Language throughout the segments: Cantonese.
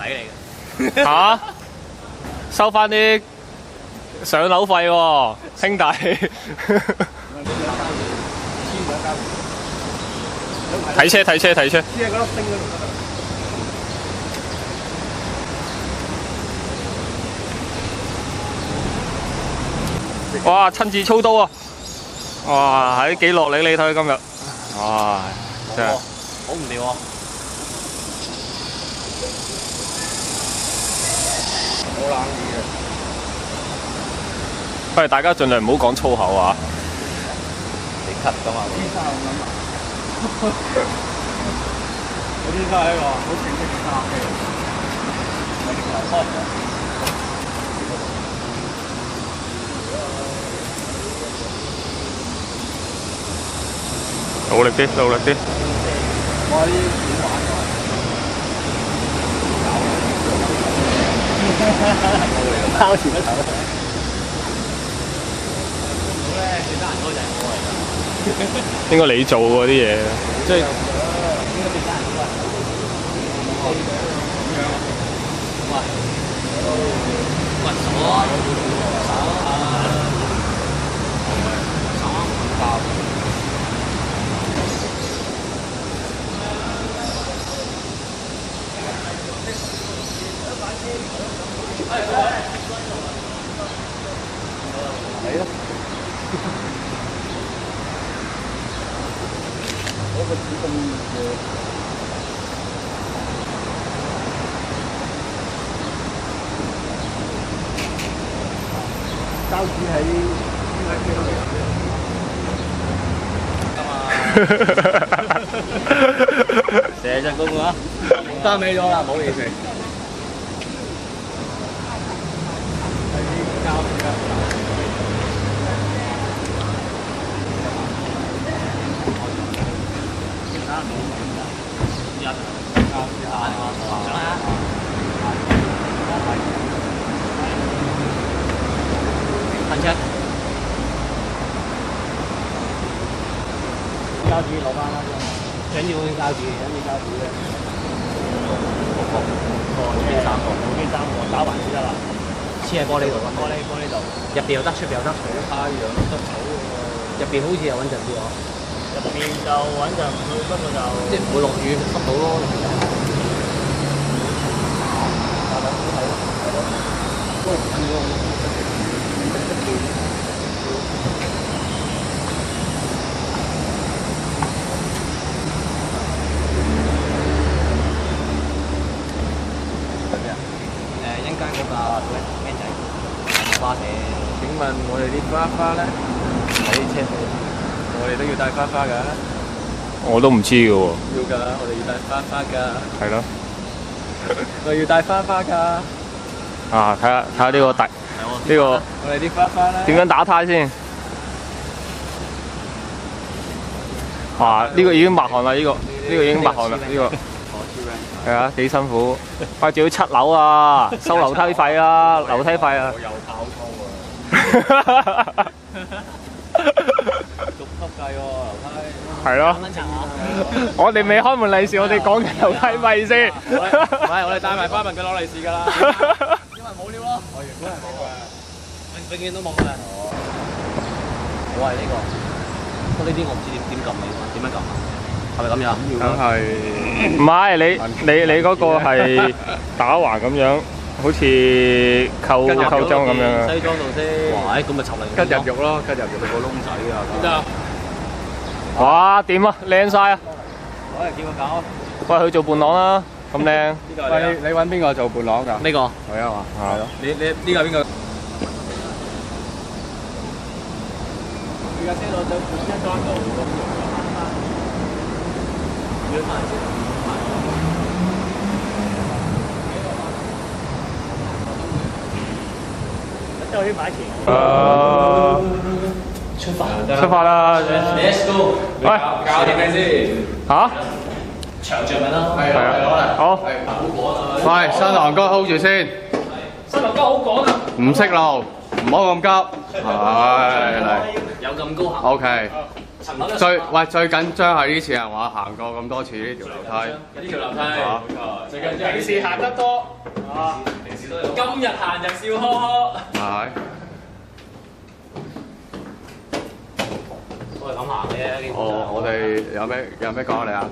嚟嘅。嚇，收翻啲上樓費喎，兄弟。睇車睇車睇車。哇！親自操刀啊！哇！喺幾落力你睇今日，哇！真係好唔掂喎。好冷意嘅。不如大家盡量唔好講粗口啊！你咳㗎嘛？天生咁諗啊！我天生係一個好正式嘅咖啡，唔係直頭開嘅。努力啲，努力啲。哇！呢啲點玩㗎？拋前一頭。咧最得人多就係我嚟㗎。應該你做喎啲嘢，即係應該最得人多係我。喂，係咯。嗰個主動嘅。膠紙喺邊位機度嚟射隻公啊！單尾咗啦，唔好意思。噴出膠紙攞翻啦，緊要嗰啲膠紙，緊要膠紙嘅。呢邊三個，打橫先得啦。黐喺玻璃度啊！玻璃度，入邊又得，出邊又得。太陽得草喎。入邊好似又穩陣啲喎。入邊就穩陣，佢不過就即係唔會落雨濕到咯。一間嗰個咩仔花蛇。請問我哋啲花花咧？喺車度。我哋都要帶花花㗎。我都唔知嘅喎。要㗎，我哋要帶花花㗎。係咯。我要帶花花㗎。啊，睇下呢個大呢個我哋啲花花咧。點樣打呔先？哇！呢個已經抹汗啦，呢個已經抹汗啦，呢個。係啊，幾辛苦，快仲要7樓啊，收樓梯費啊，樓梯費啊。我又跑粗啊！6級計喎樓梯。係咯。我哋未開門利是，我哋講緊樓梯費先。係，我哋帶埋花紋佢攞利是㗎啦。因為冇料咯。我原本係冇㗎。永遠都冇㗎啦。我係呢個，不過呢啲我唔知點撳你，點樣撳啊？係咪咁樣？梗係唔係你嗰個係打橫咁樣，好似扣裝咁樣。西裝度先。哇！咁咪插嚟。吉入肉咯，吉入肉個窿仔啊！點得啊？哇！點啊？靚晒啊！攞嚟叫佢搞。喂，去做伴郎啦，咁靚。呢個係喂，你揾邊個做伴郎㗎？呢個。係啊嘛。係咯。你呢個邊個？而家車攞到一裝度。都去買錢。出發啦 Let's go。喂，搞掂你先。嚇？長著咪啦。係啊，好。喂，新郎哥 hold 住先。新郎哥好講啊。唔識路，唔好咁急。係嚟。有咁高行。OK。最緊張係呢次係我行過咁多次呢條樓梯。呢條樓梯，冇錯。最緊張。平時行得多，啊，平時都有。今日行就笑呵呵。係。都係咁行嘅。我哋有咩講啊你啊？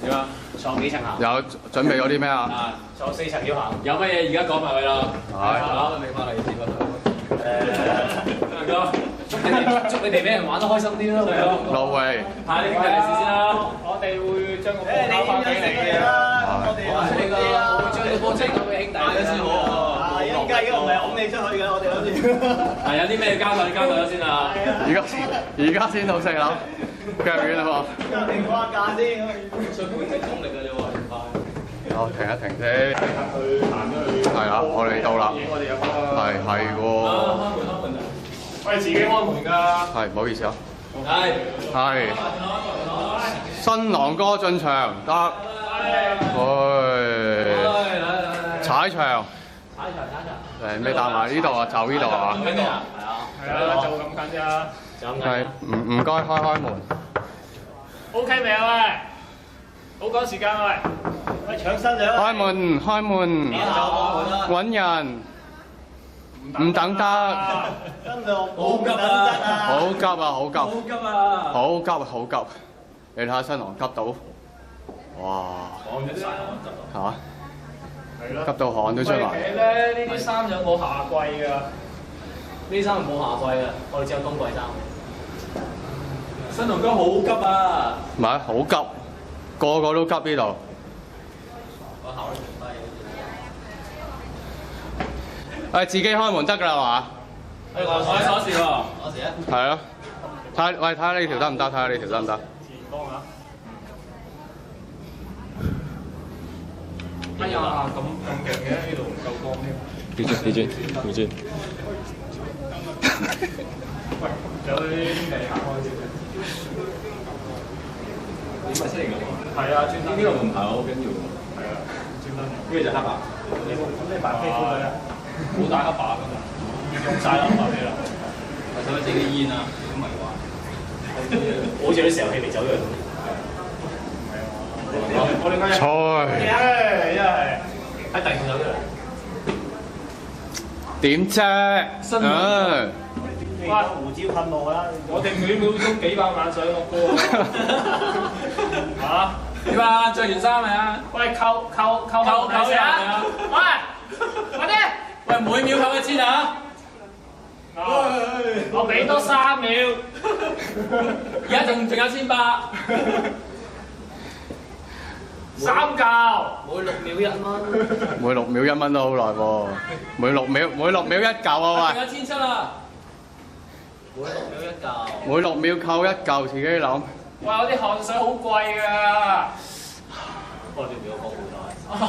點啊？坐幾層行？有準備咗啲咩啊？啊，坐4層要行。有乜嘢而家講埋佢啦？係。好，未翻嚟先嗰度。祝你哋俾人玩得開心啲咯。No way。派你兄弟利是先啦。我哋會將個波交翻俾你嘅啦。我會將個波交俾兄弟先好。依家唔係拱你出去嘅，我哋諗住。係有啲咩交代？你交代咗先啊！而家先到4樓，腳軟啦喎。停個價先。出半隻功力㗎啫喎，唔快。停一停先。係啦，我哋到啦。係喎。我哋自己開門㗎。係，唔好意思啊。係。新郎哥進場得。踩場。咩搭埋呢度啊？就呢度啊？係啊，就咁近咋？係，唔該開門。OK 未啊喂？好趕時間喂！喂，搶新娘。開門。揾人。唔等得。新娘好急啊！好急啊！好急啊！好急！你睇下新郎急到，哇！嚇！急到汗都出埋。咧呢啲衫有冇夏季㗎？呢啲衫冇夏季啊，我哋只有冬季衫。新郎哥好急啊！唔係好急，個個都急呢度。我考慮唔低。自己開門得㗎啦嘛？我開鎖匙喎。鎖匙啊？係咯。睇下呢條得唔得？睇下呢條得唔得？前方啊！哎呀，咁勁嘅，呢度唔夠光添。調轉。喂，有啲兄弟行開先。點解先嚟㗎？係啊，專登。呢個門牌好緊要喎。係啊，專登。呢個就黑白。你白飛過去啊？好大黑白㗎嘛，用曬黑白俾啦。或者自己煙啊，咁咪話。好似啲石油氣未走樣。我哋今日。菜。一係喺第二度走出嚟。點啫？新郎。哇！胡椒噴霧啦！我哋每秒鐘幾百萬上落嘅喎。嚇？點啊？着完衫未啊？喂，扣嘢啊！喂，快啲！喂，每秒扣1,000啊！我俾多3秒，而家仲有1,800，3嚿。每6秒1蚊。每6秒1蚊都好耐喎，每6秒1嚿啊喂！仲有1,700啊！每6秒1嚿。每6秒扣1嚿，自己諗。喂，我啲汗水好貴㗎。我哋俾我講好耐。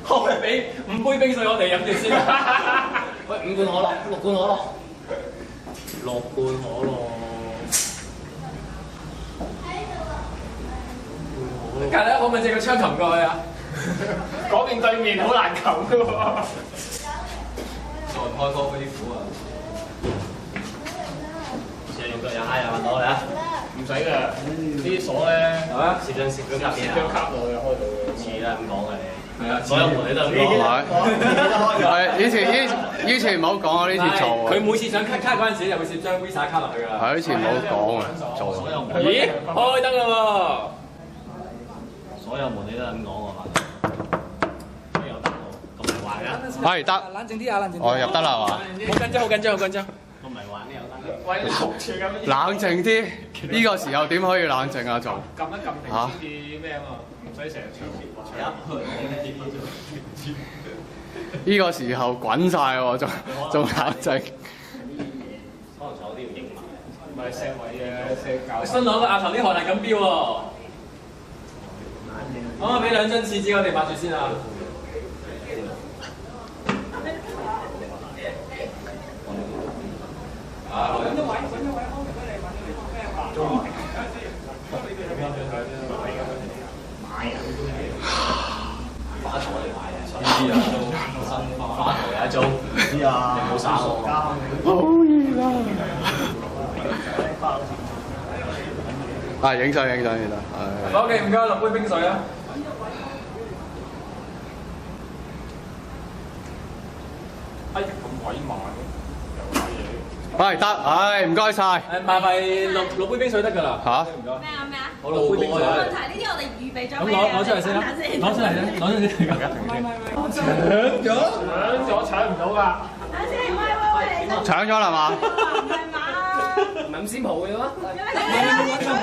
我哋俾5杯冰水我哋飲住先。喂，5罐可樂，6罐可樂。6罐可樂。隔離可唔可以借個槍擒過去啊？嗰邊對面好難擒㗎喎。再唔開歌嗰啲苦啊！成日有蝦又揾到你啊！唔使㗎，呢啲鎖咧，攝張卡片啊！張卡落去開到嘅。似啦咁講嘅你。係啊，所有門你都咁講。係以前唔好講啊，呢次做啊。佢每次上卡嗰陣時，就會攝張 Visa 卡落去㗎。係以前唔好講啊，做。咦？開燈啦喎！所有門你都係咁講喎，反正有燈喎，咁咪玩㗎？係得。冷靜啲啊！冷靜啲。我入得啦係嘛？好緊張。咁咪玩呢有燈。喂，冷靜啲，呢個時候點可以冷靜啊？做撳一撳停先至咩啊嘛，唔使成日搶接。呢個時候滾晒喎，仲冷靜。可能仲有啲要影埋。唔係石位嘅石教。新郎個額頭啲汗係咁飆喎。可唔可以俾2張廁紙我哋抹住先啊？花台嚟買嘅，知啊，新花台有一租，知啊，有冇耍我？好熱啊！啊，影相。OK， 唔該，落杯冰水啊！哎呀，咁鬼慢嘅，又打嘢。係得，唉，唔該晒。麻煩落杯冰水得㗎啦。嚇？咩啊？我落杯冰水。冇問題，呢啲我哋預備咗。咁攞出嚟先啦，攞出嚟先。搶唔到㗎。等先，喂，搶咗啦嘛？唔係嘛？唔係咁先蒲嘅咩？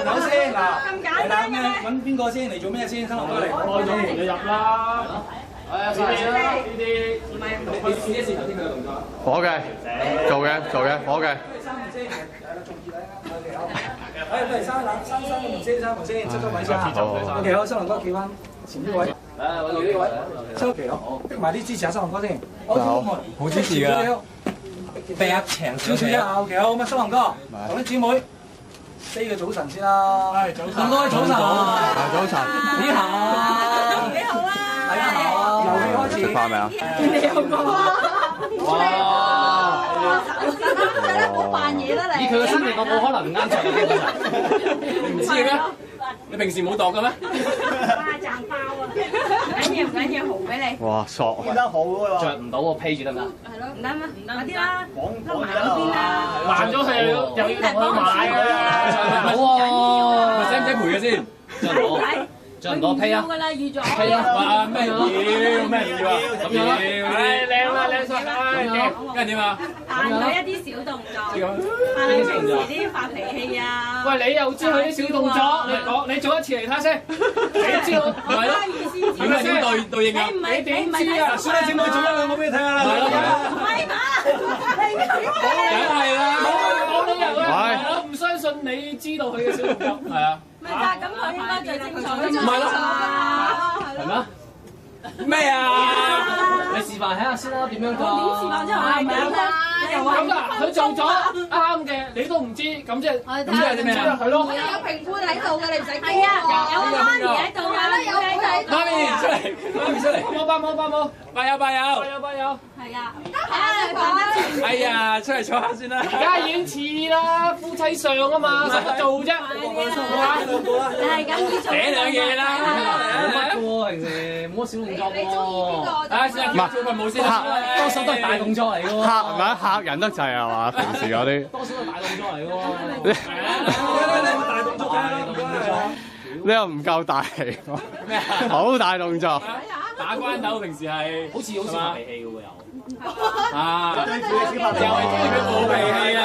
等先嗱，咁簡單嘅咩？揾邊個先嚟做咩先？新郎哥嚟，開咗門就入啦。係啊，呢啲你試一試頭先佢嘅動作。火嘅，做嘅，火嘅。誒，不如閂個門先，閂門先，出咗位先。OK，好，新郎哥企翻前呢位。揾住呢位。收旗好，逼埋啲支持下新郎哥先。好支持㗎。避下長少少啊 ，OK，好，咁啊，新郎哥同啲姊妹，say 個早晨先啦。係早晨。咁多位早晨。早晨。你好。幾好啊！大家好。遊戲開始。食飯未啊？你有個哇！好扮嘢啦你。以佢嘅身形，我冇可能唔啱着嘅。你唔知嘅咩？你平時冇度嘅咩？哇！賺爆啊！唔緊要，豪俾你。哇，索。着唔到我披住得唔得？係咯，唔得咩？唔得啲啦，笠埋嗰邊啦。還咗佢又要同佢買嘅。好喎，使唔使賠嘅先？着唔到披啊！㗎啦，預咗。披啊！哇！咩要？咩唔要啊？咁樣啦。唉，靚啦，靚晒。跟住點啊？扮佢一啲小動作，扮佢平時啲發脾氣啊。喂，你又知佢啲小動作？你做一次嚟睇先。你知我係咯？點解點對應啊？你點知啊？算啦，姊妹做一兩個俾你睇下啦。唔係嘛？梗係啦。我都有啊！我唔相信你知道佢嘅小動作。係啊。咪就係咁，佢應該最清楚。唔係咯，係咩？咩啊？你示範睇下先啦，點樣㗎？點示範啫？係咪啊？咁啊，佢做咗啱嘅，你都唔知，咁即係啲咩啊？係咯。有評判喺度嘅，你唔使係啊，有媽咪喺度㗎，有喺度。媽咪出嚟，包冇，拜友。係啊，睇下你講一次。哎呀，出嚟坐下先啦。而家已經似啦，夫妻相啊嘛，使乜做啫？你係咁意做。寫兩嘢啦。冇乜嘅喎，平時冇乜小動作喎。啊，試下做份舞先啦。多數都係大動作嚟嘅喎。嚇人得滯係嘛？平時嗰啲。多數都係大動作嚟嘅喎。大動作啊！呢個唔夠大氣，咩啊？好大動作。打關鬥平時係好似發脾氣嘅喎又。啊，又係中意佢冇脾氣啊！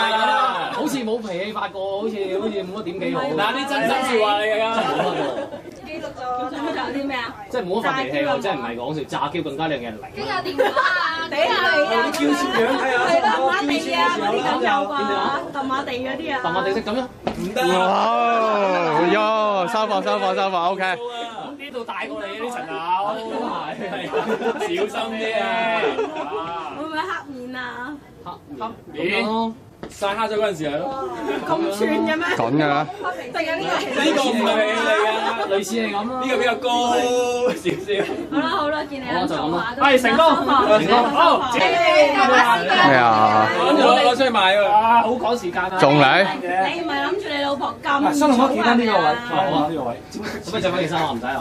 好似冇脾氣發過，好似冇乜點幾好。嗱，啲真心説話嚟㗎。記錄咗，仲有啲咩啊？即係冇乜發脾氣喎，真係唔係講笑，詐嬌更加令人嚟。傾下電話啊，俾下你啊，叫攝樣睇下，係啦，馬地啊，嗰啲咁有啊，揼馬地嗰啲啊，揼馬地式咁樣。唔得。哇！喲，收貨，OK。呢度大過你呢層樓，小心啲啊！會唔會黑面啊？面曬黑咗嗰陣時係咯。咁串嘅咩？咁嘅啦。定係呢個？呢個唔係脾氣嚟㗎，類似係咁咯。呢個比較高少少。好啦，見你咁做啊，係成功，好，咩啊？攞出去賣喎。啊，好趕時間啊！仲嚟？你唔係諗住你老婆咁？新郎哥企翻呢個位，好呢個位。咁咪着翻件衫啊？唔使啊？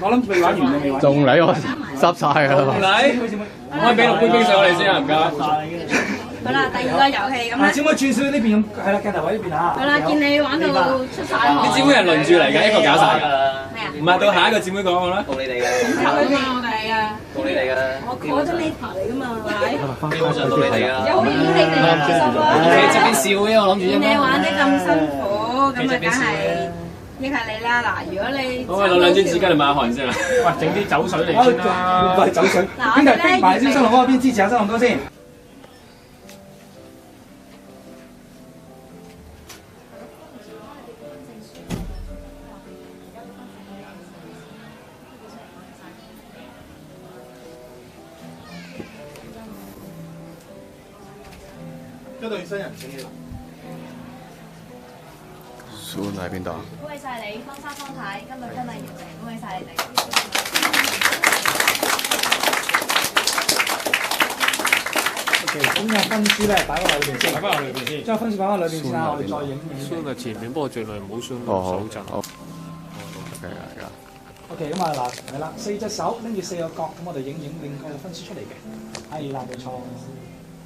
我諗未玩完，你未玩。仲嚟我濕晒㗎啦。嚟，可以俾六杯冰水我哋先啊，唔該。好啦，第二個遊戲咁啦。姊妹轉少呢邊咁，係啦，鏡頭位呢邊啊。好啦，見你玩到出晒汗。啲姊妹人輪住嚟㗎，一個搞晒㗎。咩啊？唔係到下一個姊妹講我啦。到你哋嘅，我哋啊，到你哋嘅，我咗你頭嚟㗎嘛，係咪？基本上到你哋㗎。有好影你哋啊，你側邊笑嘅，我諗住。見你玩得咁辛苦，咁啊，梗係益下你啦。嗱，如果你我攞兩張紙巾嚟抹汗先啦。喂，整啲酒水嚟先啦。喂，酒水。邊度逼埋先？新郎哥邊支持下新郎哥先。嗰對新人請你啦。孫喺邊度啊？恭喜晒你，方生方太，今日婚禮完成，恭喜晒你哋。OK， 咁有分書咧擺翻落裏邊先，擺翻落裏邊先。將分書擺翻裏邊先啦，我哋再影。酸喺前面，不過盡量唔好酸手震。OK， 咁啊嗱，係啦，4隻手拎住4個角，咁我哋影另個分書出嚟嘅。係啦，冇錯。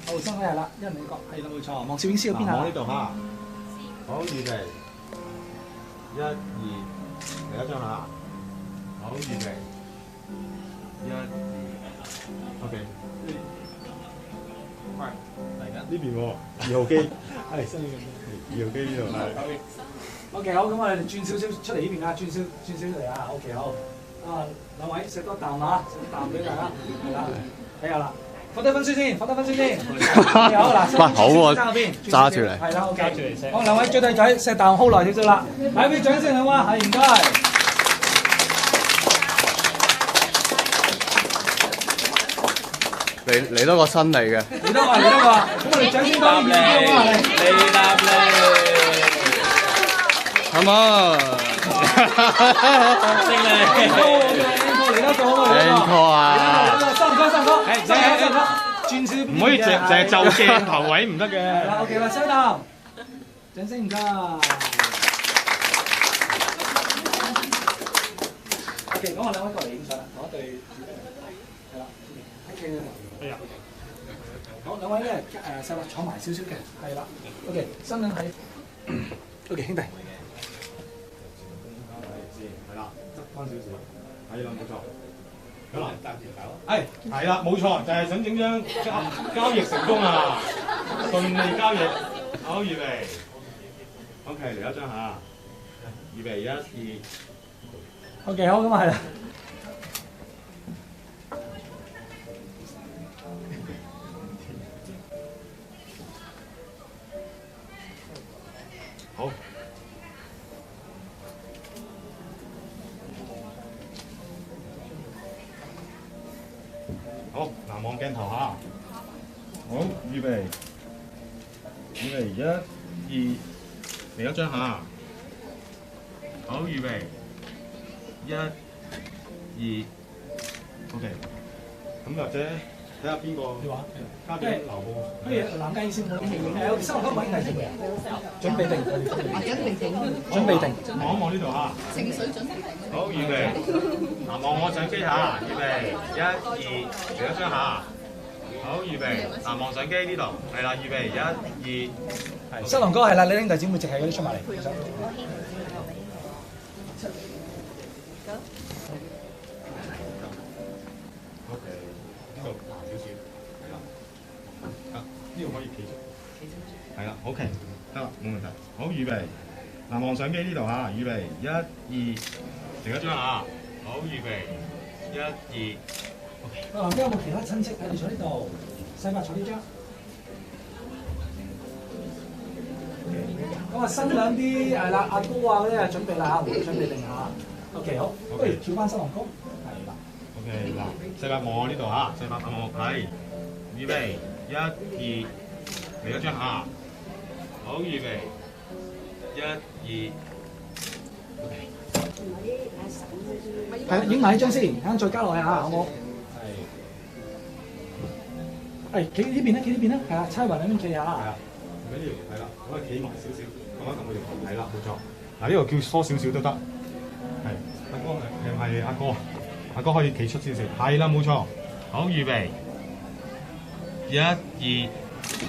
好，身體係啦，因為美國係啦，冇錯。望攝影師嗰邊啊。望呢度嚇。好，預備。1、2，嚟一張嚇。好，預備。1、2。OK。喂，嚟緊呢邊喎，2號機。係新嘅2號機呢度係。OK， 好，咁我哋轉少少出嚟呢邊啊，轉少嚟啊。OK， 好。啊，兩位食多啖啊，食多啖俾大家。係啦，睇下啦。放低分書先，好嗱，喂，好喎，揸住嚟。係啦 ，OK。好，兩位最弟仔錫啖 hold 耐少少啦，俾啲掌聲兩位，係唔該。嚟多個新嚟嘅。嚟多個，咁我哋掌聲多啲嚟。Come on！ 嚟多個，encore 啊！三個，轉少。唔可以淨係就鏡頭位唔得嘅。係啦 ，OK 啦，收啖，掌聲唔該。OK， 咁我兩位過嚟影相啦，攞對係啦 ，OK 啦。係啊。好，兩位咧細粒坐埋少少嘅，係啦 ，OK， 身體喺 ，OK 兄弟。係啦，側翻少少，係啦，冇錯。好啦，係啦，冇錯，就係想整張交易成功啊，順利交易。好，預備。OK， 嚟一張嚇，預備1、2。OK， 好，咁啊係啦。好。好，嗱望鏡頭嚇。好，預備。1、2，嚟一張嚇。好，預備。1、2 ，OK。咁或者睇下邊個交俾劉浩。不如男家醫先，我收收位係先嘅，準備定。望一望呢度嚇。情緒準備。好，預備。嗱，望我相機嚇，預備。1、2，嚟一張嚇。好，預備。嗱，望相機呢度，係啦，預備。1、2。係。新郎哥係啦，你兄弟姊妹直係嗰啲出埋嚟。OK， 呢度大少少，係啦。啊，呢度可以企出。係啦 ，OK， 得啦，冇問題。好，預備。嗱，望相機呢度嚇，預備。1、2，嚟一張嚇。好，預備。1、2。OK。旁邊有冇其他親戚喺度坐呢度？細伯坐呢張。咁啊，新娘啲係啦，阿哥啊嗰啲啊準備啦嚇，準備定下。OK， 好，不如跳翻新郎哥。係啦。OK， 嗱，細伯望我呢度嚇，細伯望我睇。預備。1、2，嚟一張嚇。好，預備。1、2。OK。係啦，影埋呢張先，等陣再加落去嚇，好冇？係。企呢邊啦，企呢邊啦，係啦，差雲兩邊企下。係啊，唔緊要，係啦，可以企埋少少，咁樣撳佢條，係啦，冇錯。嗱，呢個叫疏少少都得。係，阿哥係阿哥，阿哥可以企出少少。係啦，冇錯。好，預備。1、2，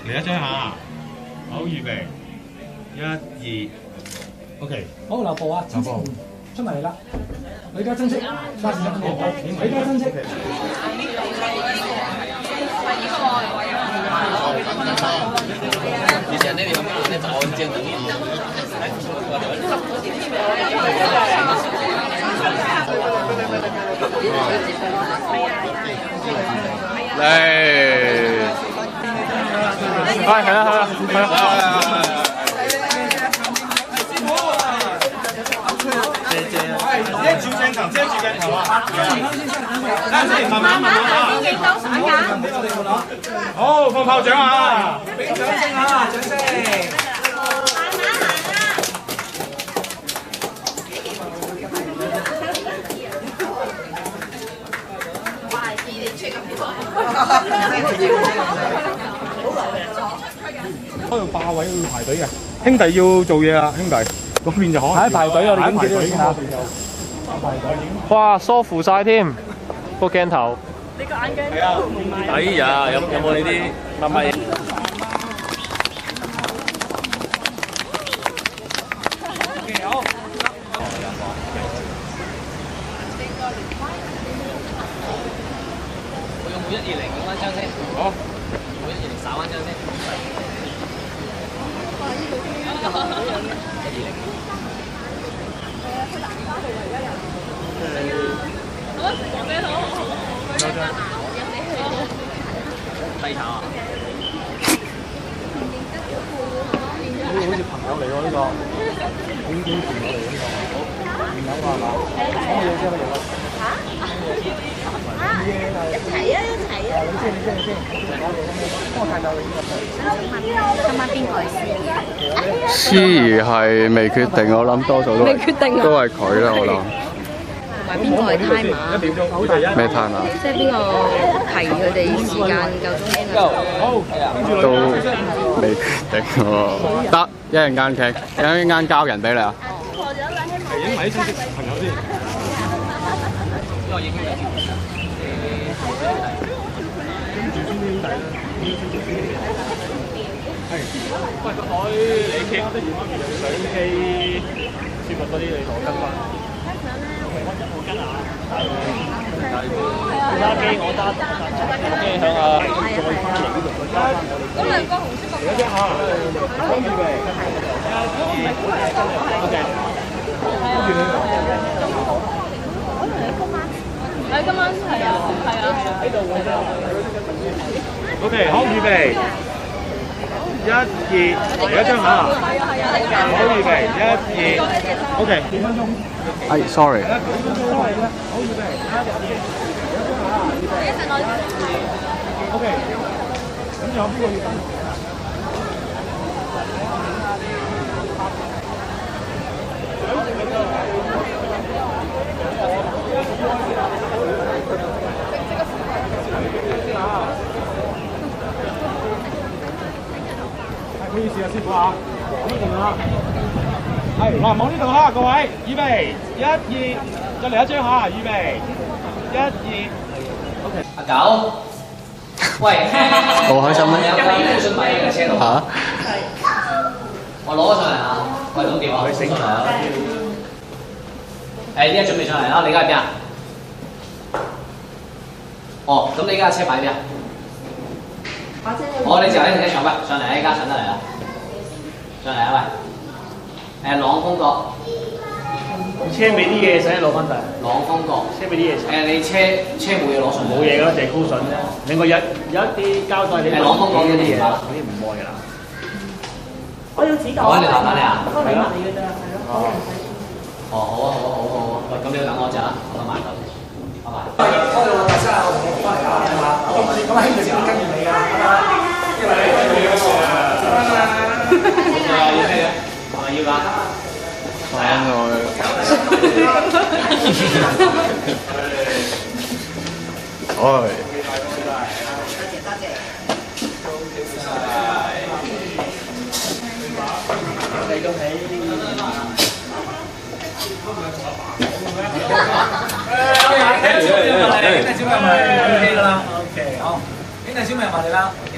嚟一張嚇。好，預備。1、2。OK。好，留步啊！親戚出埋嚟啦！女家親戚，家親戚，女家親戚。以前那里那早见能力。嚟，係啦。遮住鏡頭，遮住鏡頭啊！等陣先，慢慢啊！幾多水㗎？好，放炮仗啊！俾掌聲啊！掌聲！哇！2年出咁多。開到霸位要排隊嘅，兄弟要做嘢啊，兄弟嗰邊就可能喺排隊，我哋已經見到先啦。哇，梳扶晒添個鏡頭。哎呀，有冇你啲乜乜嘢？每120咁樣張先。好。每120稍翻張先。低炒啊！呢個好似朋友嚟喎，呢個點點朋友嚟呢個。朋友係嘛？講嘢先乜嘢啊？一齊啊！你先。幫我睇睇你今晚邊個係司儀係未決定，我諗多數都都係佢啦，我諗。同埋邊個係 timer？咩 timer？即係邊個提佢哋時間夠鐘先啊？都未決定喎。得，一陣間傾，一陣間交人俾你啊。影埋啲親戚朋友先。喂，個台你傾得完相機攝物嗰啲你同我跟翻。我跟啊！你揸機，我揸機響啊！咁兩個紅色個。嚟一張嚇，預備。OK。今晚係啊。喺度㗎。OK， 好預備。1、2，嚟一張嚇。好預備，1、2 ，OK。幾分鐘？哎，sorry。好預備，OK。咁有邊個要跟？唔好意思啊，師傅啊，呢度啦。係嗱，望呢度啦，各位，預備，1、2，再嚟一張嚇，預備，1、2。OK。阿九，喂，好開心咩？有冇啲信埋喺架車度？嚇？我攞咗上嚟啊！喂，攞電話去醒場。誒，依家準備上嚟啦！你而家喺邊啊？哦，咁你而家車擺邊啊？哦，你就喺停車場喂，上嚟啊！依家上得嚟啦，上嚟啊喂！朗風角，車尾啲嘢使攞翻晒。朗風角，車尾啲嘢使。你車冇嘢攞上嚟。冇嘢㗎啦，就係高筍啫。另外有一啲膠袋你。朗風角嗰啲嘢，嗰啲唔愛㗎啦。我要紙袋。我喺你麻煩你啊。幫你買㗎咋，係咯。哦，好啊，好啊，好啊，好啊。喂，咁你要等我陣啊，我等埋頭先。拜拜。多謝我大家，我翻嚟啦，係嘛？咁啊，兄弟先跟住你啊，係嘛？因為你跟住你嗰個啊。要咩嘅？係咪要㗎？係啊。唉。恭喜！兄弟小妹咪 OK 㗎啦 ，OK 好。兄弟小妹埋嚟啦 ，OK。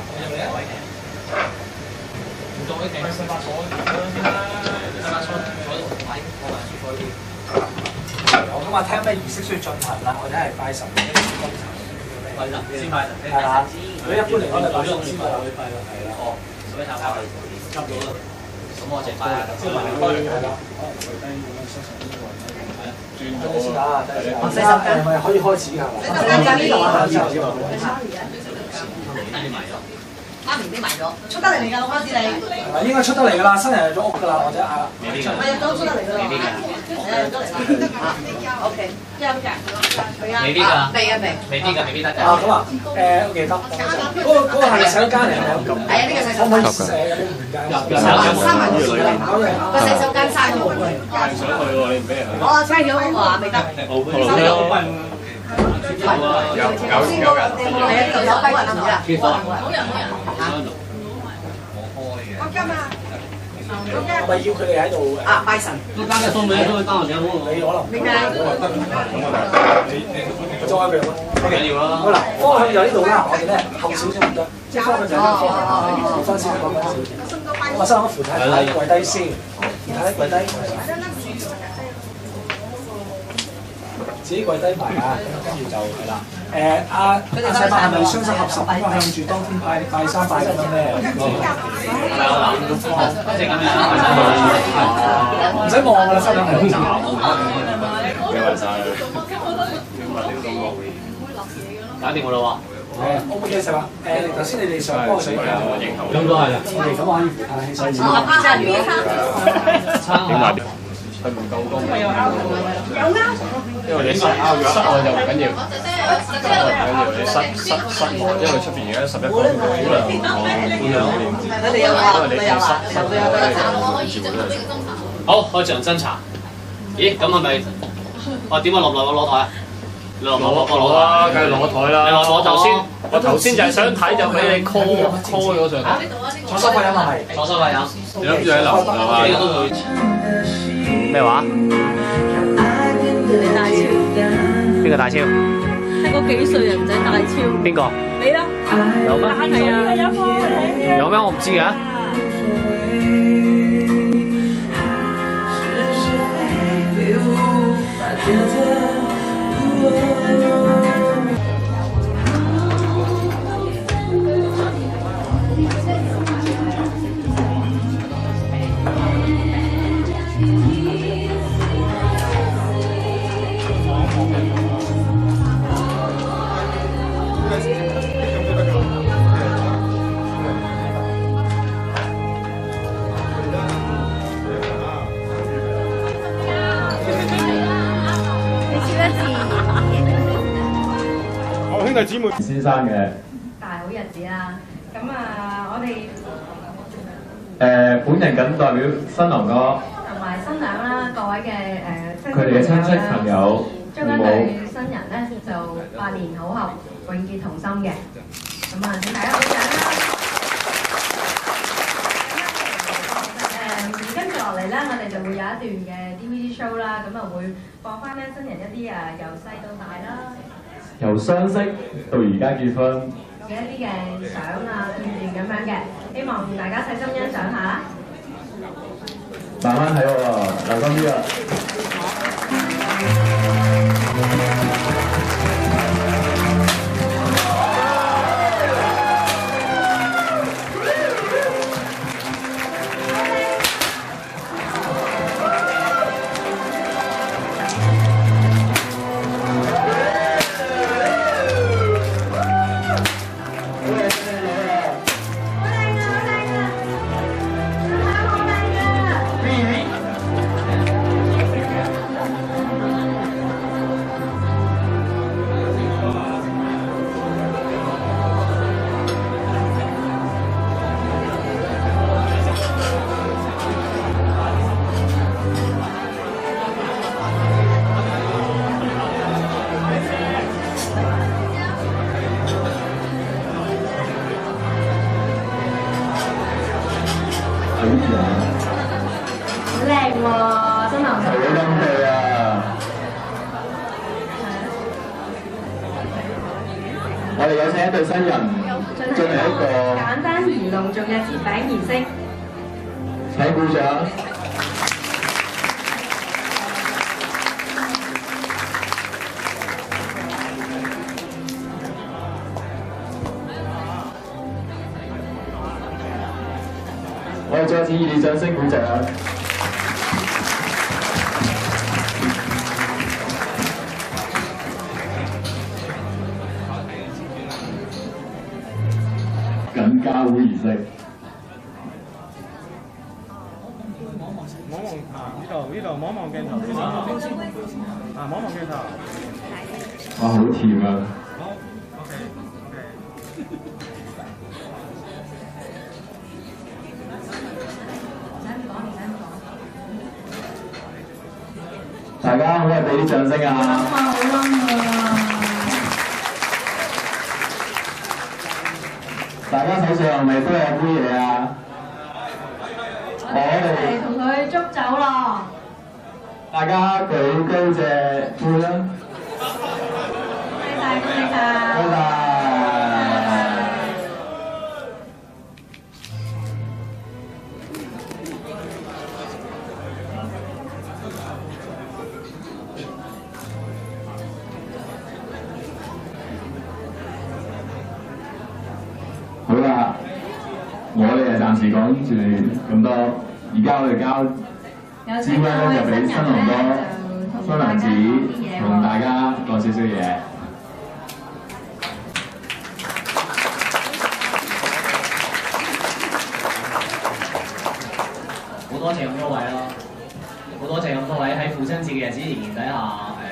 你入嚟啊！唔做啲地去把鎖先啦，把鎖坐喺度睇，我話舒服啲。我今日聽咩儀式需要進行啦？我哋係拜神嘅啲工程。拜神先拜神，係啦。如果一般嚟講就拜神先拜啦。係啦。哦，所以炒包執咗啦。咁我淨拜啊，燒埋佢係啦。可能跪低咁樣相信呢個位。轉咗先啊！洗手間係咪可以開始㗎？洗手間呢度啊！媽咪匿埋咗，出得嚟㗎，我開始你。應該出得嚟㗎啦，新人入咗屋㗎啦，或者啊。未必㗎。我入咗出得嚟㗎啦。未必㗎。入咗嚟啦。OK，有㗎。未必㗎。未啊未。未必㗎，未必得㗎。啊咁啊，OK 得。嗰個係洗手間嚟㗎。係啊，呢個洗手間。可唔可以寫有啲唔間？三文治啦。個洗手間閂咗。帶上去喎，你唔俾人去。我閂咗話未得。好。係咪要佢哋喺度拜神。你可能裝一句咯。緊要啦。好啦，方向就呢度啦，我哋咧後少少唔得，即係方向就呢個方向，扶翻少少，講緊少少。我收緊扶太太跪低先，扶太太跪低。自己跪低埋啊，跟住就係啦。阿細伯係咪雙手合十，應該向住當天拜山拜咁樣咧？唔使望㗎啦，收緊係好慘。你話晒啦，搞掂我啦喎。OK 嘅細伯，頭先你哋上波水嘅，咁都係啦。咁可以扶下起身。佢唔夠高，有啱，因為你室外就唔緊要，你室外，因為出邊而家11個姑娘，因為你室好，開場斟茶。咦，咁係咪？我點解落唔落攞台啊？你落攞啦，梗係攞台啦。你我頭先就係想睇就俾你 call 咗上台。坐收費飲係咪？坐收費飲。你諗住喺樓係嘛？咩話？大超，邊個大超？係個幾歲人仔大超？邊個？你啦，有咩？係啊，有咩？我唔知嘅。兄弟姊妹先生嘅大好日子啦，咁我哋本人謹代表新郎哥同埋新娘啦，各位嘅佢哋嘅親戚朋友，將一對新人咧就百年好合，永結同心嘅，咁請大家鼓掌啦！跟住落嚟咧，我哋就會有一段嘅 DVD show 啦，咁會播翻咧新人一啲由細到大啦。由相識到而家結婚嘅一啲嘅相片段咁樣嘅，希望大家細心欣賞下啦。慢慢睇喎，留心啲啊！我哋有請一對新人進行一個簡單而隆重嘅切餅儀式。請鼓掌。我哋再次熱烈掌聲鼓掌。緊交會儀式。呢度望望鏡頭先啊！望望鏡頭。哇，好甜啊！好 ，OK。大家可唔可以俾啲掌聲啊？好冧啊！大家手上係咪都有杯嘢啊？我哋嚟同佢捉走咯。大家舉高隻杯啦！恭喜晒，恭喜晒！拜拜。好啦，我哋就暫時講住咁多，而家我哋交支咪咧就俾新郎哥、新娘子同大家講少少嘢。好多謝咁多位咯，好多謝咁多位喺父親節嘅日子仍然底下係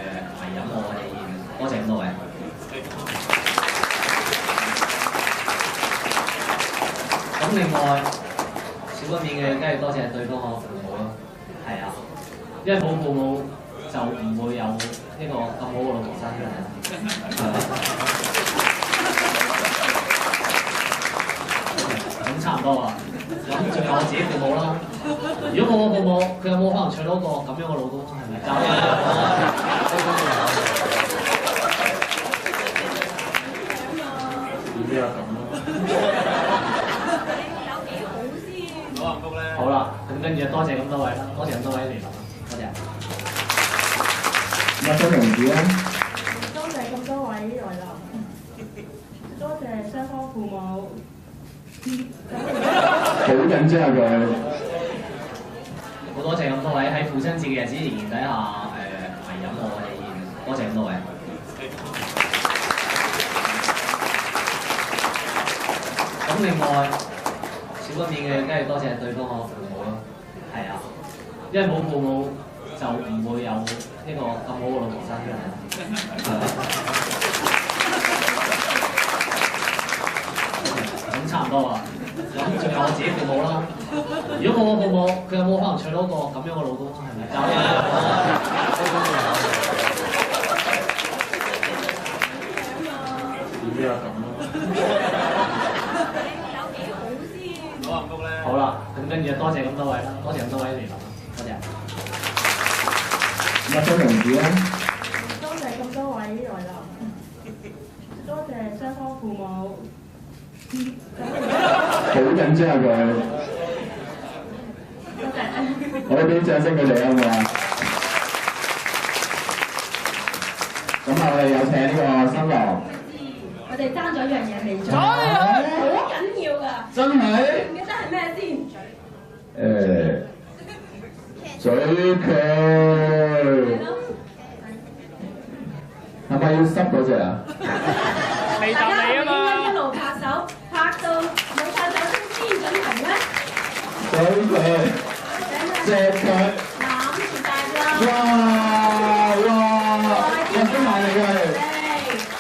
飲我哋宴，多謝咁多位。咁另外少不免嘅，梗係多謝對方嘅父母咯，係啊，因為冇父母就唔會有呢個咁好嘅老婆生出嚟。咁差唔多啊，咁仲有我自己父母啦。如果冇我父母，佢有冇可能娶到個咁樣嘅老公？係咪？點啊咁咯？好啦，咁跟住多謝咁多位啦，多謝咁多位嚟臨啦，多謝。咁啊，新娘子咧？多謝咁多位來臨，多謝雙方父母。好緊張啊佢。好多謝咁多位喺父親節嘅日子仍然底下係飲我哋宴，多謝咁多位。咁另外少不免嘅，梗係多謝對方嘅父母咯，係啊，因為冇父母就唔會有呢個咁好嘅老婆生出嚟。咁差唔多啊，咁仲有我自己父母啦。如果冇我父母，佢有冇可能娶到個咁樣嘅老公？係咪？點啊咁咯？好啦，咁跟住多謝咁多位啦，多謝咁多位嚟臨啦，多謝。咁啊，新娘子咧？多謝咁多位來臨，多謝雙方父母。好緊張啊佢。多謝。我哋俾掌聲佢哋啊嘛。咁啊，我哋有請呢個新郎。我哋爭咗一樣嘢未做，好緊要㗎。真係？唔記得係咩先？嘴佢。係咪要濕嗰隻啊？大家係咪應該一路拍手，拍到冇拍手先準停咧？嘴佢，錫佢。攬住大啦！哇！我先埋嚟佢。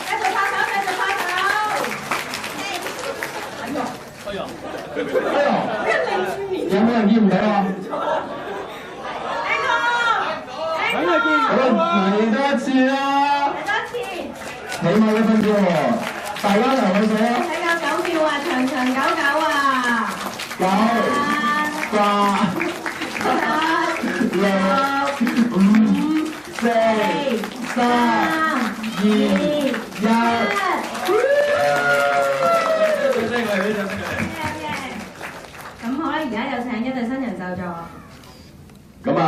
繼續拍手，繼續拍手。哎呦！有冇人見唔到啊？梗係見唔到啊！嚟多一次啦！嚟多一次。起碼1分鐘喎，大家留個數啊！睇夠9秒啊，長長久久啊！9、8、7、6、5、4、3、2、1。咁好啦，而家有請一對新人就座。咁啊！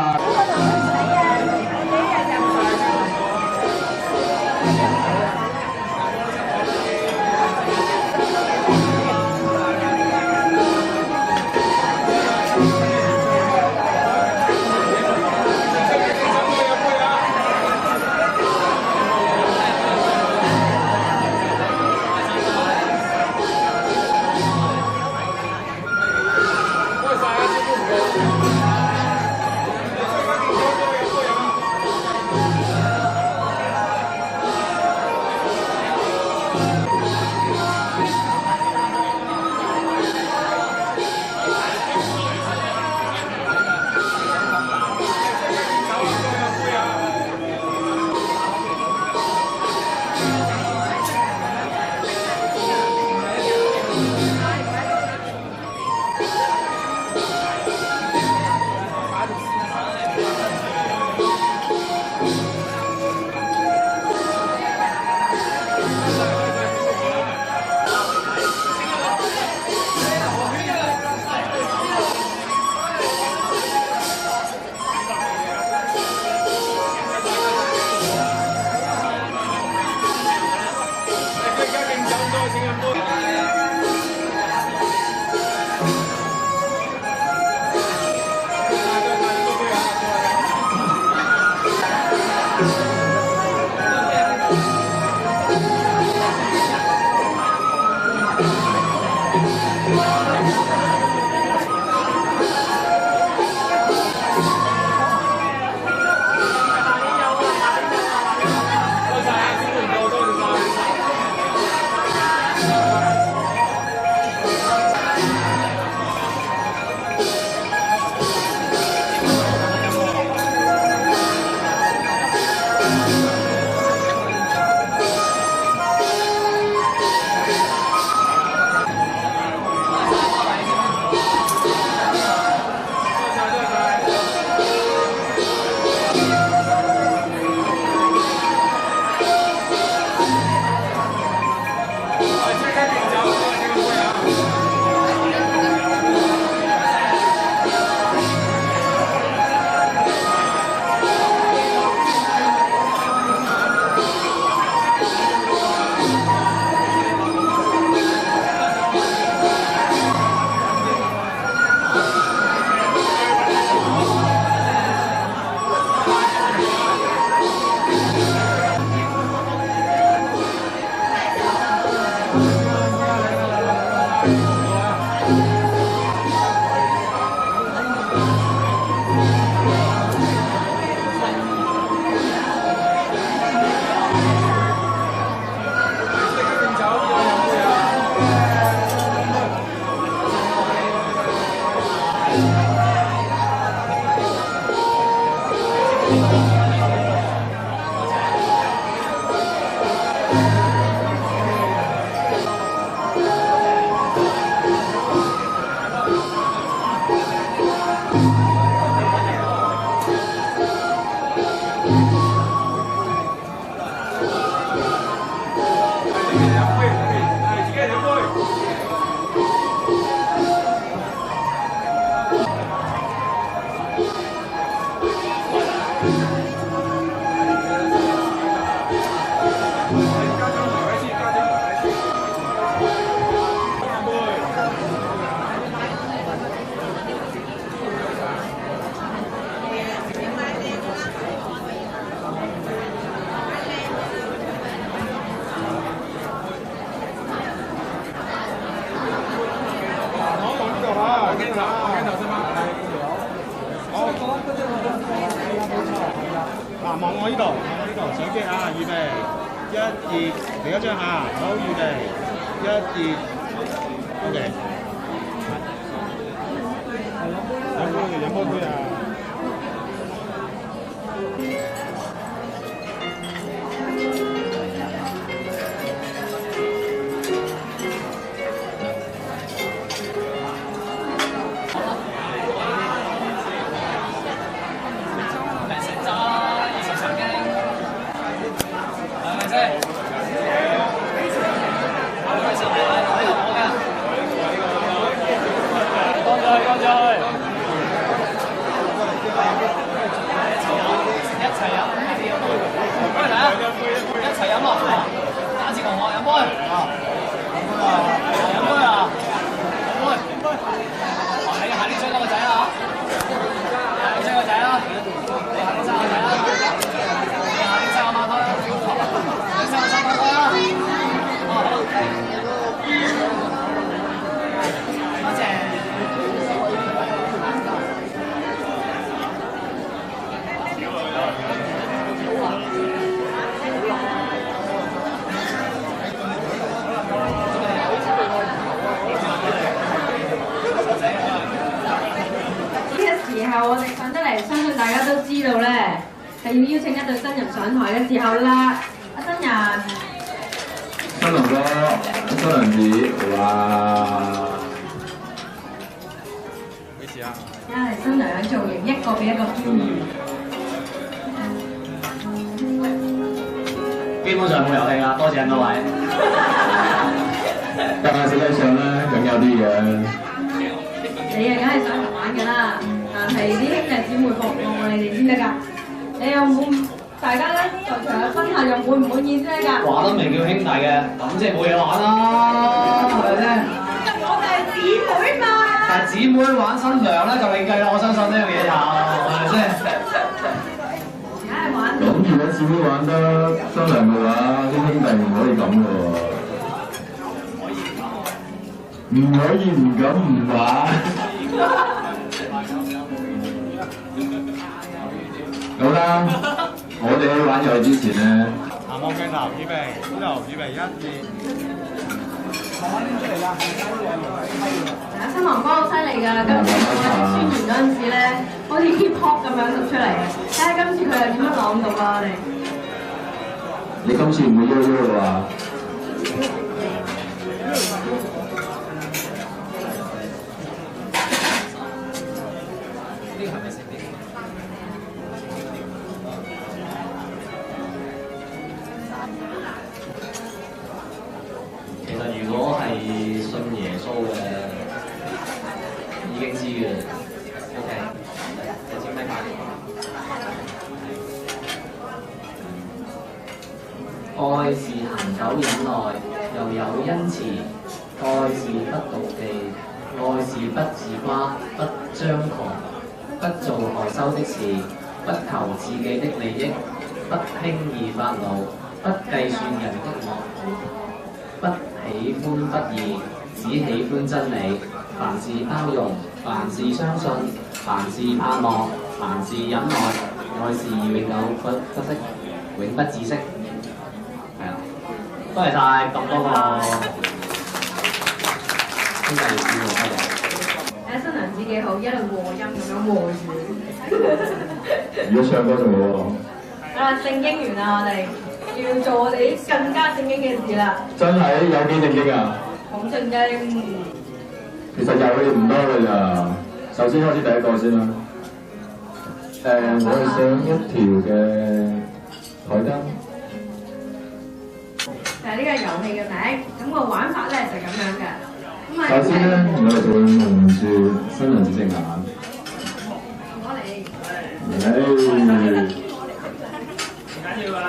OK 啊，預備，1、2，另一張啊，好，預備，1、2 ，OK。飲波杯啊！我哋瞓得嚟，相信大家都知道咧，係要邀請一對新人上台嘅時候啦。阿新人，新郎哥、新娘子，哇！幾時啊？而家係新娘嘅造型，一個比一個堅毅。基本上冇遊戲啦，多謝各位。但係實際上咧，梗有啲嘅。你啊，梗係想玩㗎啦。但係啲兄弟姊妹服務你哋先得㗎，你有冇大家咧在場嘅賓客又滿唔滿意先得㗎？話得明叫兄弟嘅，咁即係冇嘢玩啦，係咪先？我哋係姊妹嘛。但係姊妹玩新娘咧就另計啦，我相信呢樣嘢就係咪先？梗係玩。咁如果姊妹玩得新娘嘅話，啲兄弟唔可以咁嘅喎，唔可以唔敢唔玩。好啦，我哋喺玩遊戲之前咧，望鏡頭，預備，呢度預備1、2。新郎哥好犀利㗎，今次我哋宣傳嗰陣時咧，好似 hip hop 咁樣讀出嚟。睇下今次佢又點樣朗讀啊！我哋。你今次唔會悠悠啦嘛？其實如果係信耶穌嘅，已經知嘅。OK， 你知咩解？愛是恒久忍耐，又有恩慈；愛是不妒忌，愛是不自誇，不張狂，不做害羞的事，不求自己的利益，不輕易發怒，不計算人的惡，不喜歡不義，只喜歡真理。凡事包容，凡事相信，凡事盼望，凡事忍耐。愛是永久不息，永不止息。係啊，多謝晒咁多個兄弟姊妹朋友。睇新娘子幾好，一路和音咁樣和住。如果唱歌仲好喎。啊，正經完啦，我哋要做我哋更加正經嘅事啦。真係有幾正經啊？好正經。其實遊戲唔多㗎咋。首先開始第一個先啦。我係想一條嘅台燈。就係呢個遊戲嘅名，咁個玩法咧就咁樣嘅。首先咧，我哋就會蒙住新娘子隻眼。我嚟。唔緊要㗎，唔緊要㗎。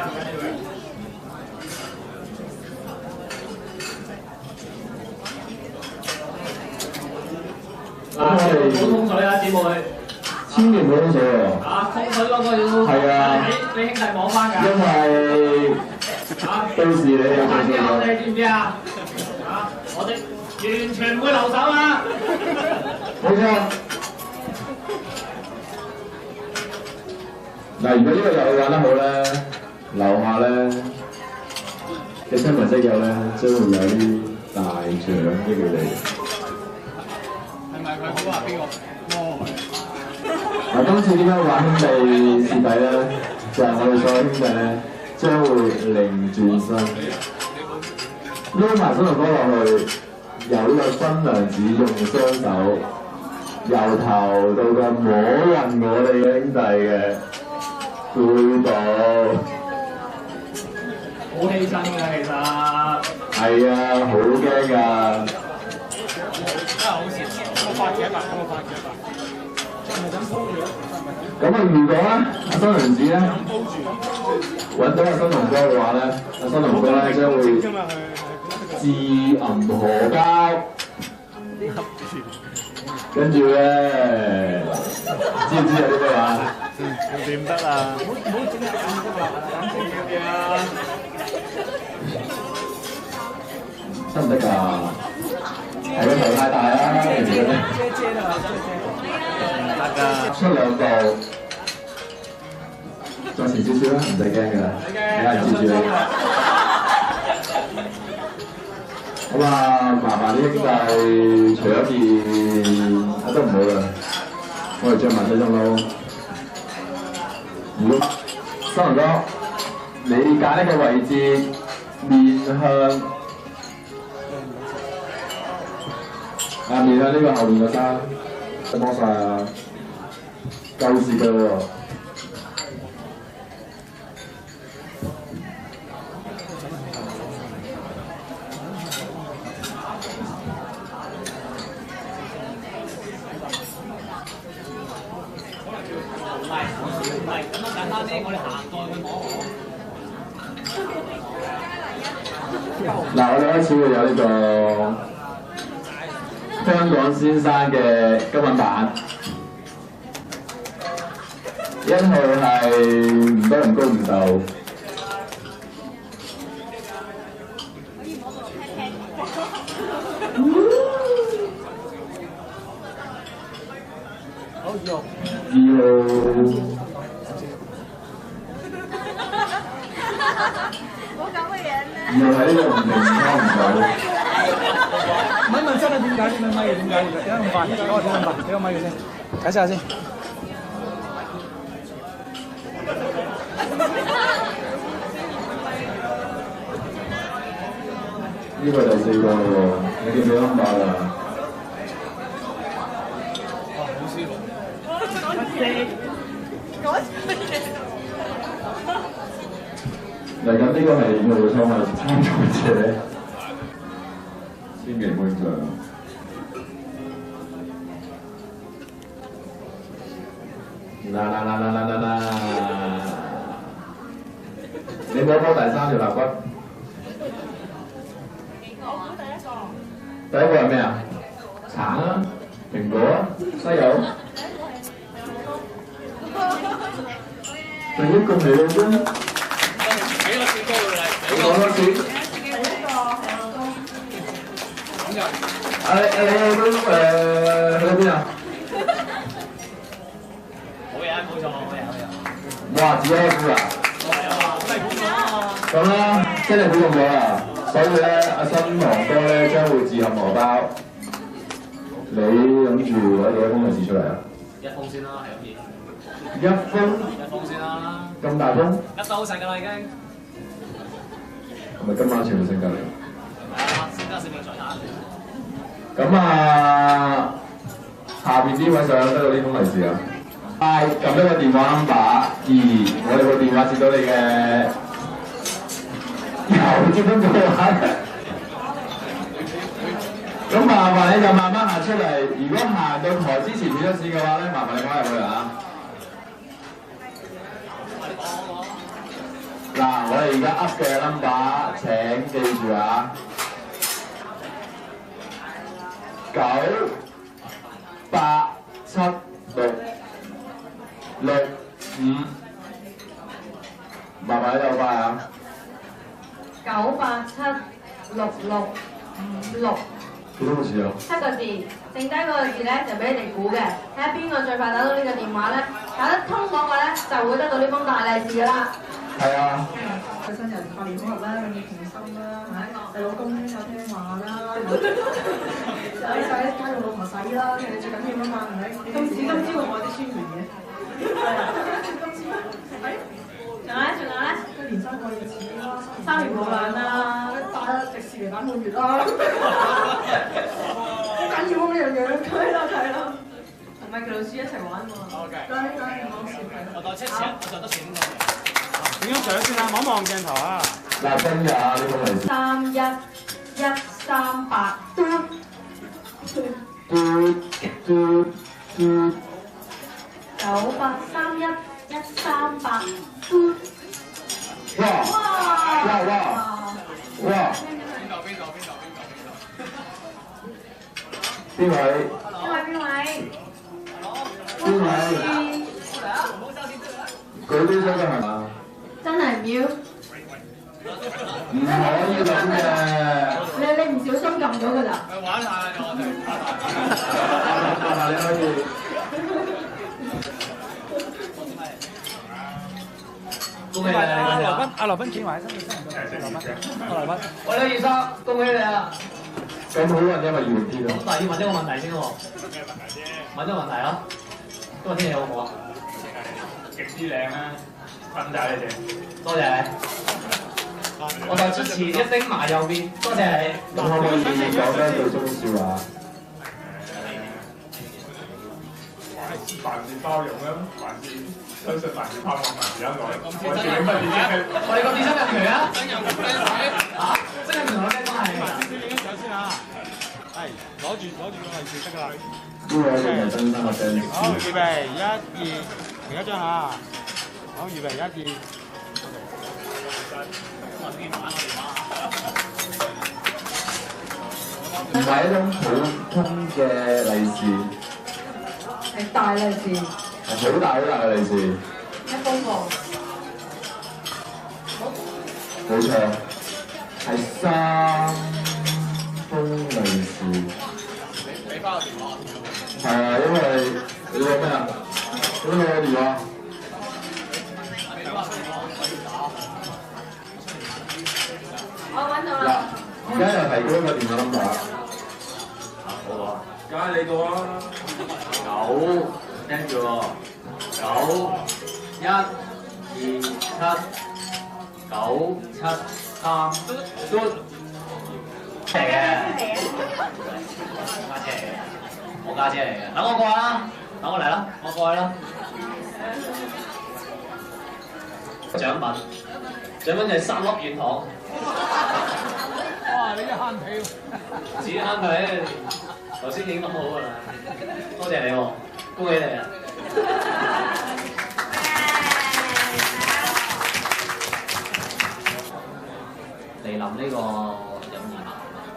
我哋唔好通水啊，姊妹。千祈唔好通水喎。啊，通水嗰個要係啊，俾兄弟摸翻㗎。因為到時你有做錯。我哋知唔知啊？啊，我哋完全唔會留手啊！冇錯。嗱，如果呢個遊戲玩得好咧，樓下咧嘅親朋戚友咧，將會有啲大獎俾佢哋。係咪佢好話邊個摸佢？嗱，今次點解玩兄弟蝕底咧？就係、我哋所有兄弟咧，將會擰轉身，撈埋新郎哥落去，由呢個新娘子用雙手由頭到腳摸勻我哋嘅兄弟嘅背部。好犧牲㗎，其實。係啊，好驚㗎。真係好笑，我發幾百，我發幾百。咁啊，如果咧，阿新娘子咧揾到阿新郎哥嘅話咧，阿新郎哥咧將會自銀荷包，跟住咧，知唔知有啲咩話？掂得啊！唔好整得咁多啦，得唔得㗎？係個頭太大啦，你覺得？出兩步，再前少少啦，唔使驚㗎啦，有人接住你。好啊，麻煩啲兄弟除咗件都唔好啦，我哋着埋西裝褸。如果新郎哥，你揀呢個位置面向面向呢個後面嘅山，幫晒啊！夠時嘅喎。嗱，我哋開始會有呢個香港先生嘅今晚版，1號係唔多唔高唔瘦。2號。2號喺呢個唔明差唔到。問真係點解點樣咪嘅？點解咁快？俾我睇下咪，俾個咪佢先，解釋下先。呢個第4個咯喎，你記唔記得number啊？好舒服。嚟緊呢個係我哋創辦參賽者，千祈唔好影相。嗱，你摸摸第3條肋骨。第一個係咩啊？橙啊，蘋果啊，西柚。第一個嚟到啫。俾個雪糕佢嚟。你講多次。你都去到邊啊？好嘢，冇錯，好嘢。哇！自己估啊？咁啦，真係估中咗啦！所以咧，阿新郎哥咧將會自含荷包。你諗住攞幾多封利是出嚟啊？1封先啦，係咁意。1封先啦。咁大封？一收好曬㗎啦，已經。係咪今晚全部升格嚟？係啊，升格先命在下。咁啊，下邊呢位想得到呢封利是啊？撳一個電話 number 2，我哋個電話接到你嘅。又接到個話，咁麻煩你就慢慢行出嚟。如果行到台之前斷咗線嘅話咧，麻煩你講入去啊！嗱，我哋而家噏嘅 number 請記住啊，9876665，麻煩你就快啊！9876656。幾多個字啊？7個字，剩低嗰個字咧就俾你哋估嘅，睇下邊個最快打到呢個電話咧，打得通嗰個咧就會得到呢封大利是㗎啦。係啊。佢新人發年好日啦，永遠甜心啦，係咪？你老公有聽話啦，使交個老婆使啦，其實最緊要啊嘛，係咪？今朝我啲宣傳嘅，係啊，今朝係咪？仲有咧，佢年薪過2次啦，3年無量啦，帶迪士尼版滿月啦，好緊要呢樣嘢，係啦。同麥奇老師一齊玩喎。OK。講笑係。我袋出錢，我袋得錢㗎。影張相先啦，望一望鏡頭啊！嗱，真㗎呢個係。31138嘟。98311138嘟。哇！邊位？舉啲手係嘛？真係唔要？唔可以咁嘅。你唔小心撳咗㗎咋？玩下啦，我哋。你可以。恭喜你啊！阿羅賓轉埋身，羅賓。喂，李醫生，恭喜你啊！咁好運因為要啲咯。但係要問一個問題先喎。咩問題啫？問一個問題啊！今日天氣好唔好啊？極之靚啊！瞓晒你哋，多謝你。我就出前一丁埋右邊，多謝你。咁可唔可以講多句中笑話？凡事包容啦，凡事相信，凡事盼望，凡事恩愛。我哋乜嘢？我哋個電商入嚟啊！真有冇靚仔？嚇！真係同我咩關係？先影相先啊！係攞住個位置得㗎啦。呢位係真心嘅 fans。好，預備1、2，停一張下。好，預備1、2。唔係一種普通嘅利是，係大利是，係好大嘅利是。一公個。冇錯，係3封利是。俾翻個電話。係啊，因為你講咩啊？因為我電話。我揾到啦。而家又提供一個電話 number。好啊，梗係你個啊。9，聽住喎。9、1、2、7、9、7、3，嘟。嚟嘅。家姐嚟嘅，我家姐嚟嘅。等我過啦，等我嚟啦，我過去啦。獎品就係3粒軟糖。哇！你一慳皮，自己慳皮，頭先影得好㗎啦，多謝你喎，恭喜你啊！嚟臨呢個飲宴，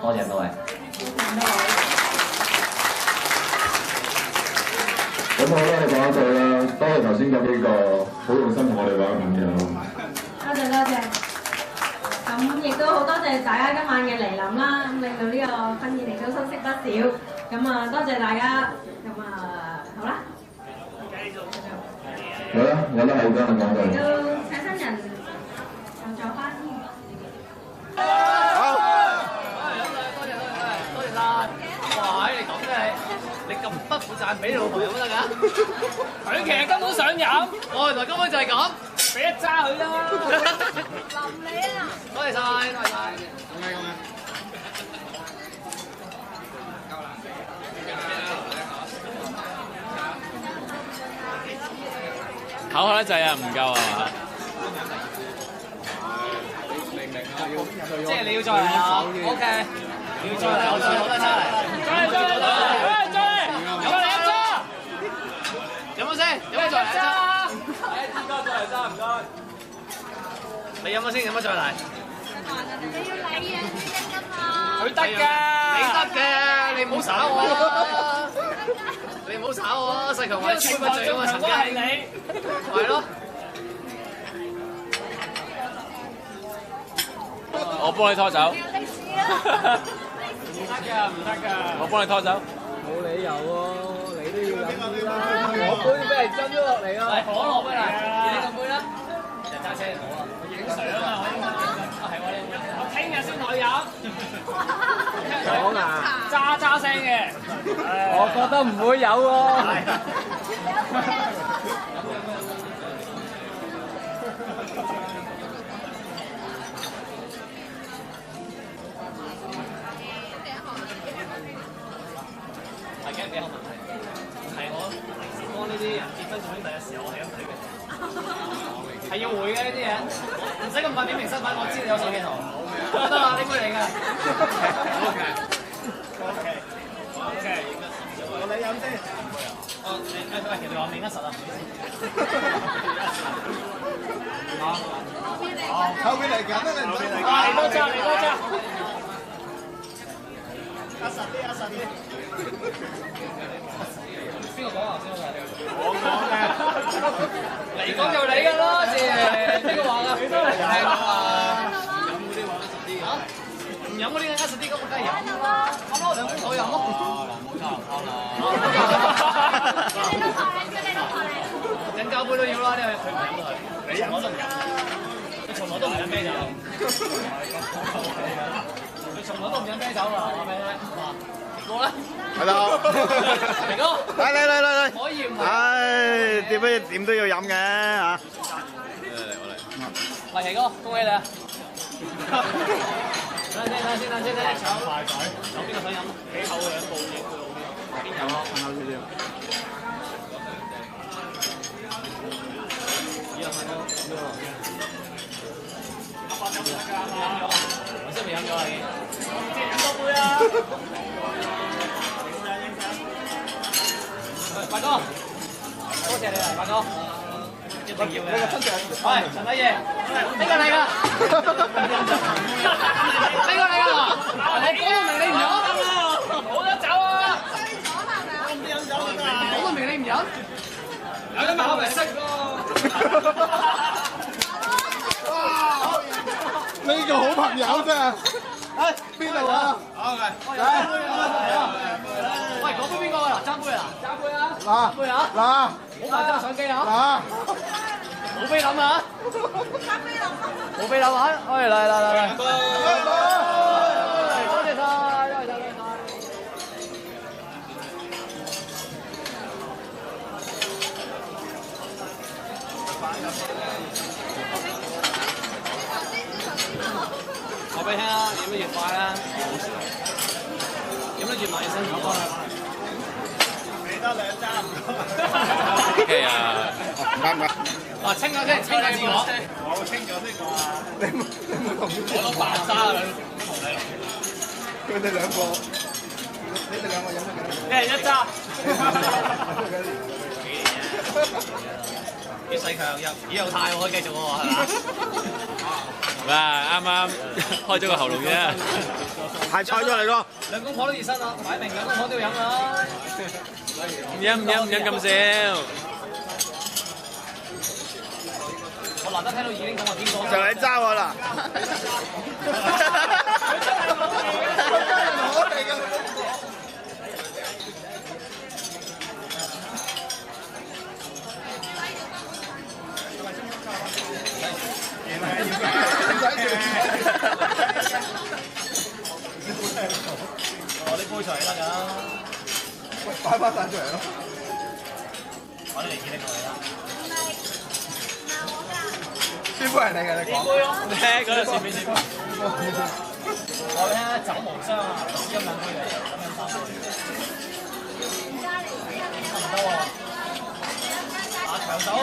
多謝各位。咁好啦，你講一句啦，多謝頭先嗰幾個好用心同我哋玩嘅朋友。多謝。咁亦都好多謝大家今晚嘅嚟臨啦，咁令到呢個婚宴亦都收息不少。咁啊，多謝大家。咁啊，好啦。好啦，我都係幫你講句。嚟到請新人上座翻。好。多謝晒。哇！你咁嘅你咁不負責俾老婆飲得㗎？佢其實根本想飲。我原來根本就係咁。俾一揸佢啦！淋你啊！多謝晒，多謝晒。咁樣。口渴得滯啊，唔夠啊！明啊，即係你要再嚟啊 ！OK， 你要再嚟，我再攞得差嚟。再嚟一揸！有冇先？有冇再嚟一揸？再嚟揸，唔該。你飲咗先，飲咗再嚟。你要禮啊，佢得㗎，你得嘅，你唔好炒我啊！你唔好炒我啊！世強話你超不嘴啊嘛，曾經係你，係咯。我幫你拖走。唔得㗎，唔得㗎。我幫你拖走。冇理由喎，你都要飲啲啦。我杯俾人斟咗落嚟啊！係可樂咩嚟？你個杯啦。揸車好啊！我影相啊！我影相係我聽日先同你飲。講啊！喳聲嘅。我覺得唔會有喎。係驚俾我問題，係我幫呢啲人結婚做兄弟嘅時候，我係咁睇嘅，係要回嘅呢啲嘢，唔使咁快點明身份，我知你有手機圖，得啦，呢杯嚟嘅。OK， 我你飲先。喂，其實我面得實啊，唔好意思。後邊嚟緊啊！你多揸，你多揸。實啲，實啲。邊個講頭先嗰個？我講嘅。你講就你㗎啦，自邊個話㗎？你都嚟聽啊！飲嗰啲話得實啲嘅。唔飲嗰啲更加實啲，咁我梗係飲啦。啱啦，兩公婆飲咯。冇錯，啱啦。飲膠杯都要啦，呢個佢唔飲都係。你飲我都唔飲。佢從來都唔飲啤酒。從來都唔飲啤酒啦，話俾你聽。過啦，係啦，明哥，嚟，可以唔係？唉，點都要飲嘅嚇。嚟，奇哥，恭喜你啊！等先，有邊個想飲？幾口兩部影會好啲。邊有啊？後少少。依家睇到咩啊？我先未飲咗啊！已經。飲多杯啊！發哥，多謝你嚟，發哥，一定要嘅。喂，陳禮爺，呢個你㗎，呢個你㗎，我講到明你唔飲，冇得走啊！我唔飲酒㗎，講到明你唔飲，有啲咪我咪識咯。呢個好朋友啫。誒，邊度啊？好嘅。喂，嗰杯邊個啊？爭杯啊？爭杯啊！嗱，杯啊！嗱，好快揸相機啊！冇菲林啊！冇菲林啊！嚟，多謝晒，多謝晒。我俾你聽啊，飲得越快啦，飲得越慢越辛苦啊！俾多兩揸唔該。OK 啊，唔該。啊，清咗先，清咗先講。我清咗先講啊！你冇同我都白揸啦，同你。佢哋兩個，你哋兩個飲得緊。一人一揸。啲細強幾有態喎，可以繼續喎，係嘛？哇！啱啱開咗個喉嚨啫，太菜咗嚟咯！兩公婆都熱身啦，擺明兩公婆都要飲啦。唔飲咁少。我難得聽到已經講話邊個。就你揸我啦！我嚟㗎。我啲杯出嚟得㗎。喂，擺翻曬出嚟咯！我哋嚟見你過嚟啦。邊杯係你嘅？你講。呢杯咯。你嗰度前面先。我咧酒無雙啊，飲兩杯嚟，飲三杯。差唔多喎。啊，長手，好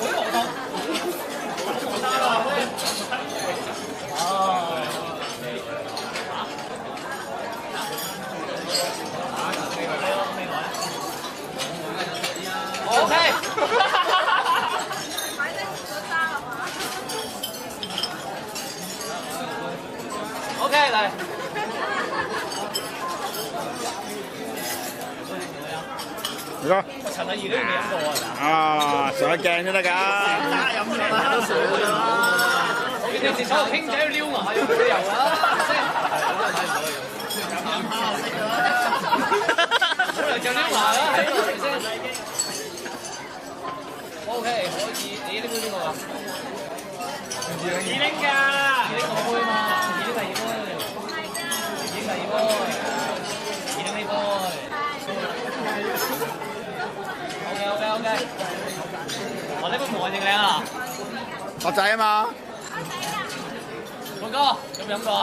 無痛。好沙啦。哦。O K。O K 嚟。嚟咯。陳禮儀都未飲過啊？啊，上一鏡都得㗎。飲咗啦，都少啦。你哋坐度傾偈要撩埋，要旅遊啦。就撩埋啦，係咪先 ？O K， 可以。你呢杯邊個啊？拎㗎，二拎個杯嘛，二拎第二杯，二拎第二杯，二拎呢杯。OK， 我呢杯冇人認領啊！學仔啊嘛！半哥有冇飲過啊？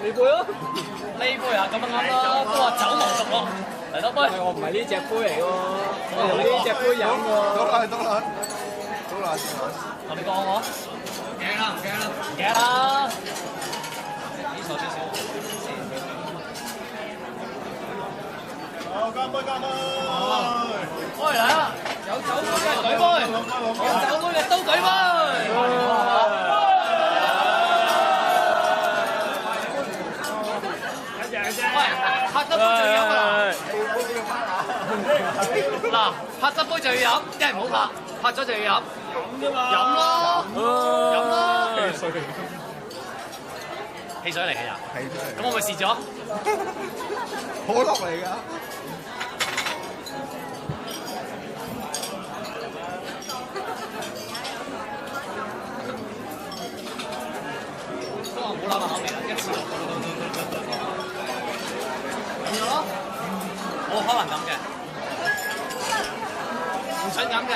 呢杯咯，呢杯啊咁樣啱咯，都話酒無毒咯。嚟多杯。我唔係呢隻杯嚟喎，我用呢隻杯飲喎。倒落先。同你講我。唔驚啦，唔驚啦，唔驚啦。呢傻少少。好，乾杯，乾杯！開嚟啦！有酒杯嘅舉杯，有酒杯嘅都舉杯。喂，拍得杯就要飲啦！嗱，拍得杯就要飲，一係唔好拍，拍咗就要飲。飲啫嘛！飲咯，飲咯。汽水嚟嘅又。咁我咪試咗。可樂嚟㗎。都話冇攬口味啦，一次落飲咗咯，冇可能咁嘅，唔想飲嘅。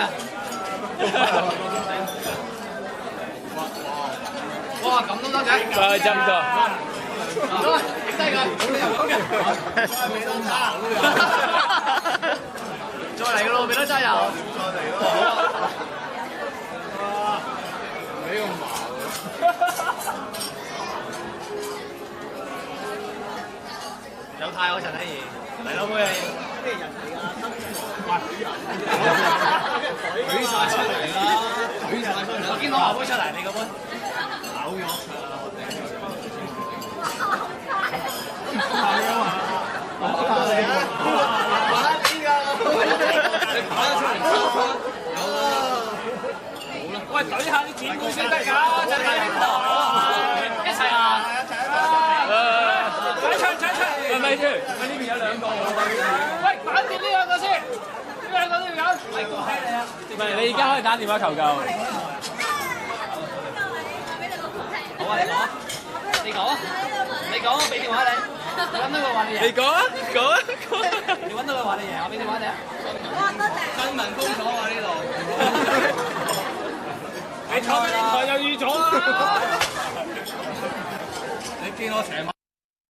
哇，咁都得嘅？再斟個。影低佢，冇理由咁嘅。再嚟嘅咯，俾多揸油。再嚟咯。你咁麻有太我陳禮儀嚟咯，妹咩人嚟㗎？舉晒出嚟啦！舉晒出嚟！我見到牛杯出嚟，你個杯嘔咗。係啊嘛！嚟啊！玩啲㗎！你跑得出嚟有啦！喂，舉下啲剪刀先得㗎，陳禮儀一齊啊！咪住，呢邊有兩個。喂，打掂呢兩個先，呢兩個都要揀。係個閪你啊！唔係，你而家可以打電話求救。好啊，你講啊，你講啊，俾電話你。你揾到佢話你贏。你講啊，講啊，你揾到佢話你贏，我俾電話你啊。哇，多謝。新聞封鎖啊呢度。你坐喺電台就預咗啦。你見我成晚。